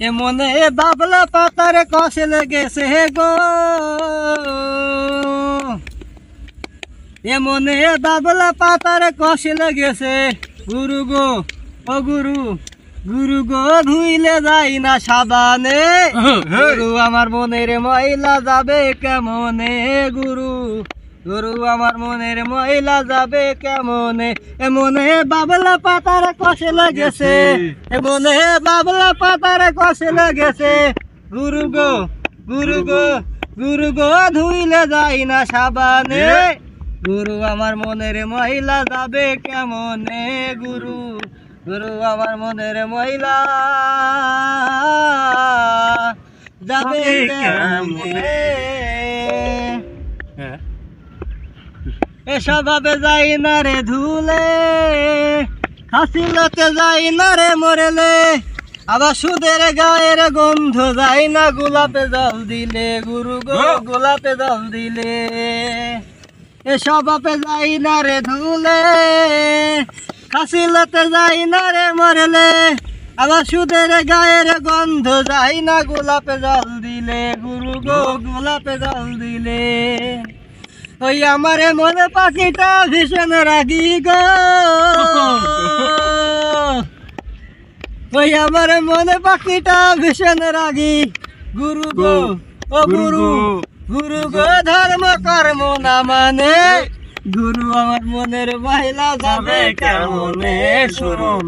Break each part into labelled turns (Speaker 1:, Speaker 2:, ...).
Speaker 1: এমনে বাবলা পাতার কষে লেগেছে গো, এমনে বাবলা পাতার কষে লেগেছে গুরু গো, ও গুরু গুরু গো ধুইলে যাই না সাবানে, গুরু আমার মনের ময়লা যাবে কেমনে, গুরু গুরু আমার মনের ময়লা যাবে কেমনে, এমনে বাবলা পাতার কষে লেগেছে, এমনে বাবলা পাতার কষে লেগেছে গুরু গো, গুরু গো গুরু গো ধুইলে যাই না সাবানে, গুরু আমার মনের ময়লা যাবে কেমনে, গুরু গুরু আমার মনের ময়লা যাবে কেমনে। এসভাবে যাই না রে ধুলে, হাসিলতে যাই না রে মরেলে, আবার সুদের গায়ের গন্ধ যাই না গোলাপে জল দিলে, গুরু গো গোলাপে জল দিলে। এসভাবে যাই না রে ধুলে, হাসিলতে যাই না রে মরেলে, আবার সুদের গায়ের গন্ধ যাই না গোলাপে জল দিলে, গুরু গো গোলাপে জল দিলে। ওই আমারে মনে পাখিটা ভীষণ রাগি গো, ওই আমার মনে পাখিটা ভীষণ রাগি, গুরু গো ও গুরু গুরু গো ধর্ম কর্ম না মানে, গুরু আমার মনের মহিলা যাবে কেমনে, শুনুন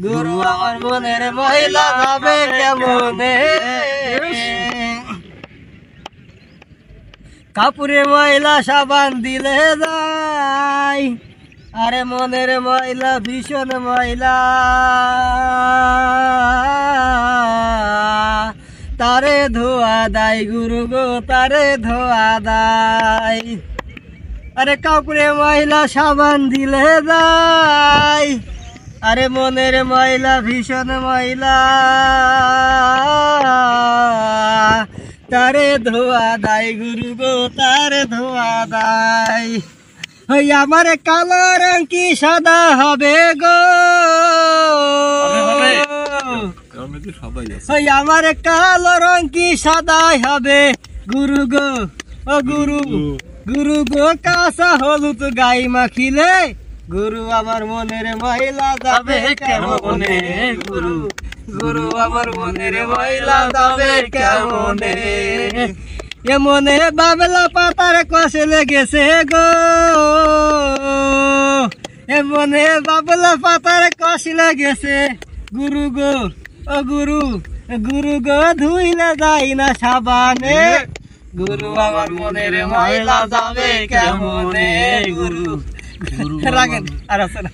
Speaker 1: গুরু আমার মনের মহিলা যাবে কেমনে। কাপুরে ময়লা সাবান দিলে যায়, আরে মনের ময়লা ভীষণ ময়লা, তারে ধোয়া দায় গুরু গো তারে ধোয়া দায়, আরে কাপুরে ময়লা সাবান দিলে যায়, আরে মনের ময়লা ভীষণ ময়লা, তারে ধোয়া দায় গুরু গো তারে ধোয়া দায়। ওই আমার কালো রং কি সাদা হবে গো, ওই আমার কালো রং কি সাদাই হবে, গুরু গো ও গুরু গুরু গো কাঁচা হলুদ গাই মাখিলে, গুরু আমার মনের ময়লা যাবে কেমনে, গুরু গুরু আমার মনের ময়লা যাবে কেমনে, এমনে বাবলা পাতার কষে লেগেছে গো, এমনে বাবলা পাতার কষে লেগেছে গুরু গো ও গুরু গুরু গো ধুইলে যাই না সাবানে, গুরু আমার মনের ময়লা যাবে কেমনে, গুরু রাখেন আর আছে না।